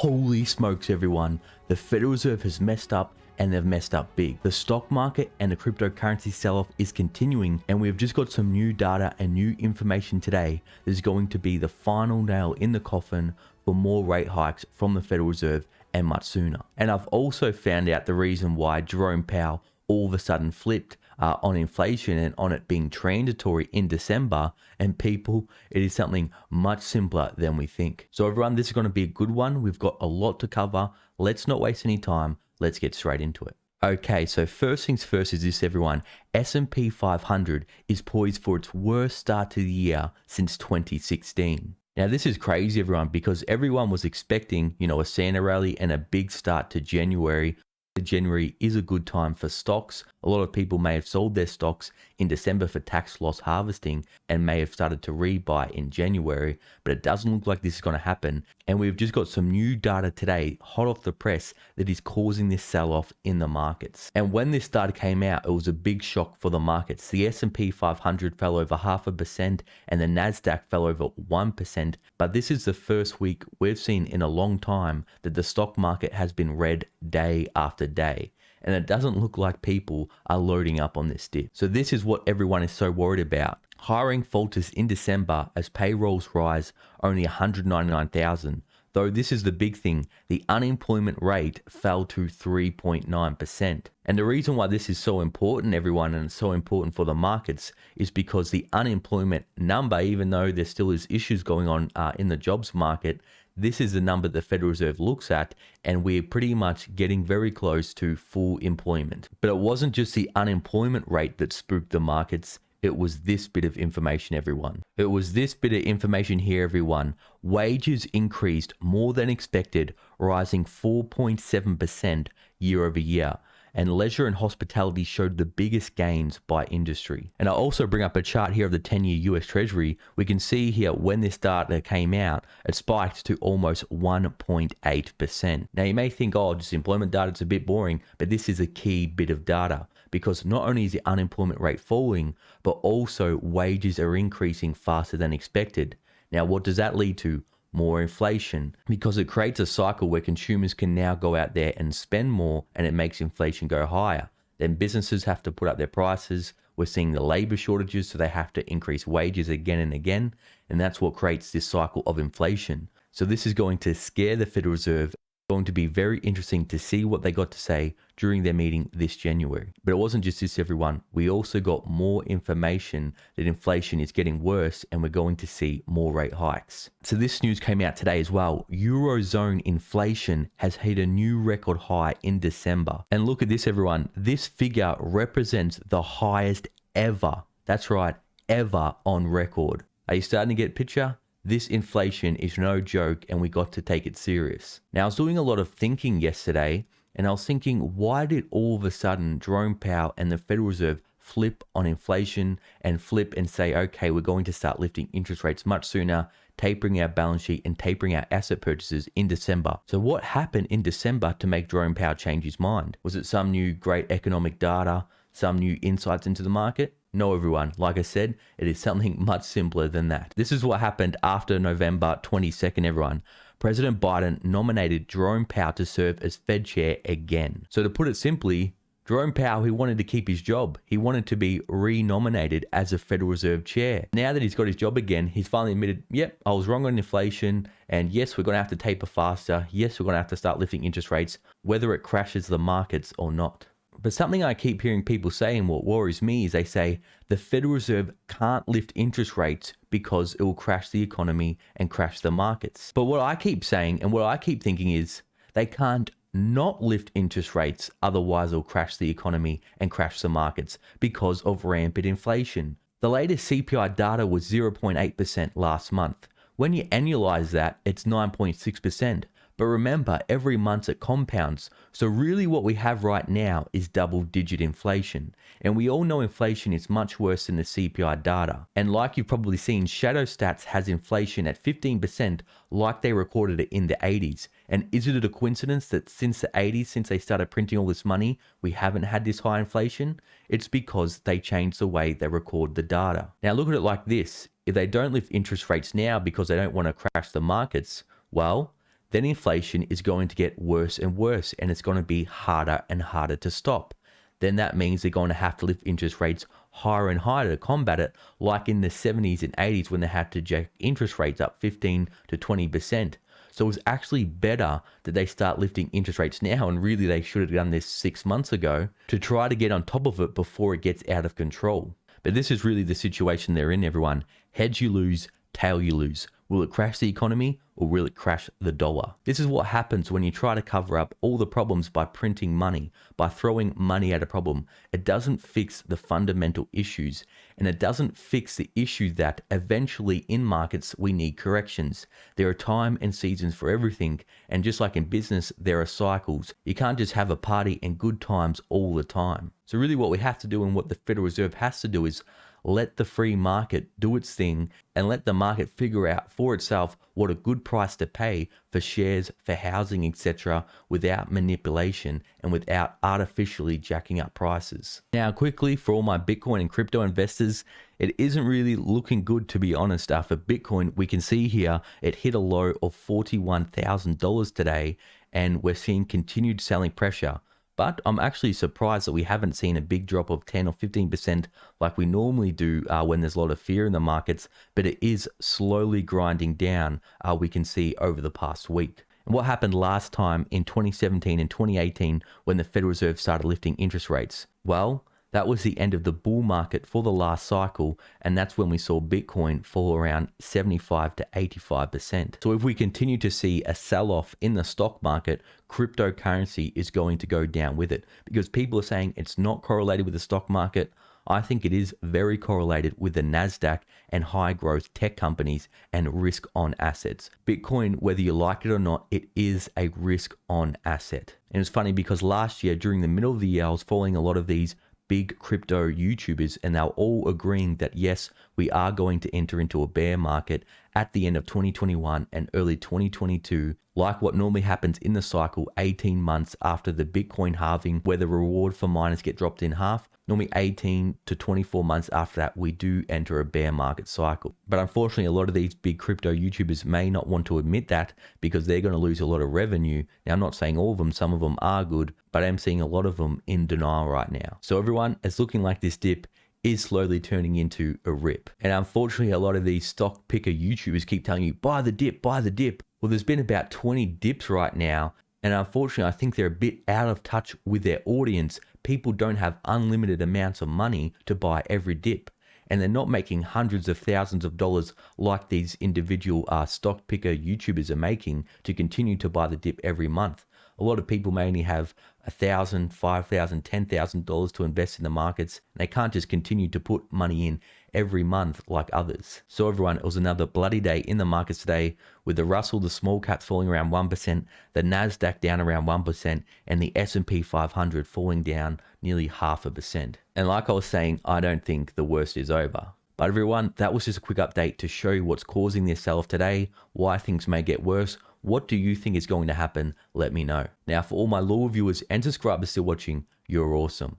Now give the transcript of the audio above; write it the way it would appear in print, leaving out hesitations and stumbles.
Holy smokes everyone, the Federal Reserve has messed up and they've messed up big. The stock market and the cryptocurrency sell-off is continuing, and we've just got some new data and new information today that is going to be the final nail in the coffin for more rate hikes from the Federal Reserve and much sooner. And I've also found out the reason why Jerome Powell all of a sudden flipped on inflation and on it being transitory in December, and people, it is something much simpler than we think. So everyone, this is going to be a good one. We've got a lot to cover. Let's not waste any time. Let's get straight into it. Okay, so first things first is this everyone. S&P 500 is poised for its worst start to the year since 2016. Now this is crazy everyone, because everyone was expecting, a Santa rally and a big start to January. January is a good time for stocks. A lot of people may have sold their stocks in December for tax loss harvesting and may have started to rebuy in January, but it doesn't look like this is going to happen. And we've just got some new data today, hot off the press, that is causing this sell-off in the markets. And when this data came out, it was a big shock for the markets. The S&P 500 fell over 0.5% and the Nasdaq fell over 1%. But this is the first week we've seen in a long time that the stock market has been red day after day. And it doesn't look like people are loading up on this dip. So this is what everyone is so worried about. Hiring falters in December as payrolls rise only 199,000. Though this is the big thing, the unemployment rate fell to 3.9%. And the reason why this is so important, everyone, and it's so important for the markets, is because the unemployment number, even though there still is issues going on in the jobs market, this is the number the Federal Reserve looks at, and we're pretty much getting very close to full employment. But it wasn't just the unemployment rate that spooked the markets. It was this bit of information, everyone. It was this bit of information here, everyone. Wages increased more than expected, rising 4.7% year over year. And leisure and hospitality showed the biggest gains by industry. And I'll also bring up a chart here of the 10-year US Treasury. We can see here when this data came out, it spiked to almost 1.8%. Now you may think, oh, just employment data, it's a bit boring, but this is a key bit of data, because not only is the unemployment rate falling, but also wages are increasing faster than expected. Now what does that lead to? More inflation, because it creates a cycle where consumers can now go out there and spend more, and it makes inflation go higher. Then businesses have to put up their prices. We're seeing the labor shortages, so they have to increase wages again and again, and that's what creates this cycle of inflation. So this is going to scare the Federal Reserve. Going to be very interesting to see what they got to say during their meeting this January. But it wasn't just this, everyone. We also got more information that inflation is getting worse and we're going to see more rate hikes. So this news came out today as well. Eurozone inflation has hit a new record high in December. And look at this, everyone. This figure represents the highest ever. That's right, ever on record. Are you starting to get a picture? This inflation is no joke, and we got to take it serious. Now, I was doing a lot of thinking yesterday, and I was thinking, why did all of a sudden Jerome Powell and the Federal Reserve flip on inflation and flip and say, okay, we're going to start lifting interest rates much sooner, tapering our balance sheet and tapering our asset purchases in December? So what happened in December to make Jerome Powell change his mind? Was it some new great economic data, some new insights into the market? No, everyone. Like I said, it is something much simpler than that. This is what happened after November 22nd, everyone. President Biden nominated Jerome Powell to serve as Fed chair again. So to put it simply, Jerome Powell, he wanted to keep his job. He wanted to be re-nominated as a Federal Reserve chair. Now that he's got his job again, he's finally admitted, yep, I was wrong on inflation. And yes, we're going to have to taper faster. Yes, we're going to have to start lifting interest rates, whether it crashes the markets or not. But something I keep hearing people say, and what worries me, is they say the Federal Reserve can't lift interest rates because it will crash the economy and crash the markets. But what I keep saying and what I keep thinking is they can't not lift interest rates, otherwise it'll crash the economy and crash the markets because of rampant inflation. The latest CPI data was 0.8% last month. When you annualize that, it's 9.6%. But remember, every month it compounds. So really what we have right now is double-digit inflation. And we all know inflation is much worse than the CPI data. And like you've probably seen, Shadow Stats has inflation at 15% like they recorded it in the 80s. And is it a coincidence that since the 80s, since they started printing all this money, we haven't had this high inflation? It's because they changed the way they record the data. Now look at it like this. If they don't lift interest rates now because they don't want to crash the markets, well, then inflation is going to get worse and worse, and it's going to be harder and harder to stop. Then that means they're going to have to lift interest rates higher and higher to combat it, like in the 70s and 80s when they had to jack interest rates up 15 to 20%. So it's actually better that they start lifting interest rates now, and really they should have done this 6 months ago to try to get on top of it before it gets out of control. But this is really the situation they're in, everyone. Heads you lose, tail you lose. Will it crash the economy or will it crash the dollar? This is what happens when you try to cover up all the problems by printing money, by throwing money at a problem. It doesn't fix the fundamental issues, and it doesn't fix the issue that eventually in markets we need corrections. There are time and seasons for everything, and just like in business, there are cycles. You can't just have a party and good times all the time. So really what we have to do, and what the Federal Reserve has to do, is let the free market do its thing and let the market figure out for itself what a good price to pay for shares, for housing, etc., without manipulation and without artificially jacking up prices. Now, quickly, for all my Bitcoin and crypto investors, it isn't really looking good, to be honest. For Bitcoin, we can see here it hit a low of $41,000 today, and we're seeing continued selling pressure. But I'm actually surprised that we haven't seen a big drop of 10 or 15% like we normally do when there's a lot of fear in the markets, but it is slowly grinding down, we can see over the past week. And what happened last time in 2017 and 2018 when the Federal Reserve started lifting interest rates? Well, that was the end of the bull market for the last cycle, and that's when we saw Bitcoin fall around 75 to 85%. So if we continue to see a sell-off in the stock market, cryptocurrency is going to go down with it, because people are saying it's not correlated with the stock market. I think it is very correlated with the NASDAQ and high growth tech companies and risk on assets. Bitcoin, whether you like it or not, it is a risk on asset. And it's funny because last year, during the middle of the year, I was following a lot of these big crypto YouTubers, and they're all agreeing that yes, we are going to enter into a bear market at the end of 2021 and early 2022, like what normally happens in the cycle 18 months after the Bitcoin halving, where the reward for miners get dropped in half. Normally 18 to 24 months after that, we do enter a bear market cycle. But unfortunately, a lot of these big crypto YouTubers may not want to admit that because they're going to lose a lot of revenue. Now, I'm not saying all of them, some of them are good, but I'm seeing a lot of them in denial right now. So everyone, it's looking like this dip is slowly turning into a rip. And unfortunately, a lot of these stock picker YouTubers keep telling you, buy the dip, buy the dip. Well, there's been about 20 dips right now. And unfortunately, I think they're a bit out of touch with their audience. People don't have unlimited amounts of money to buy every dip. And they're not making hundreds of thousands of dollars like these individual stock picker YouTubers are making to continue to buy the dip every month. A lot of people may only have $1,000, $5,000, $10,000 to invest in the markets. They can't just continue to put money in every month like others. So everyone, it was another bloody day in the markets today, with the Russell, the small caps falling around 1%, the NASDAQ down around 1%, and the S&P 500 falling down nearly 0.5%. And like I was saying, I don't think the worst is over. But everyone, that was just a quick update to show you what's causing this sell-off today, why things may get worse. What do you think is going to happen? Let me know. Now, for all my loyal viewers and subscribers still watching, you're awesome.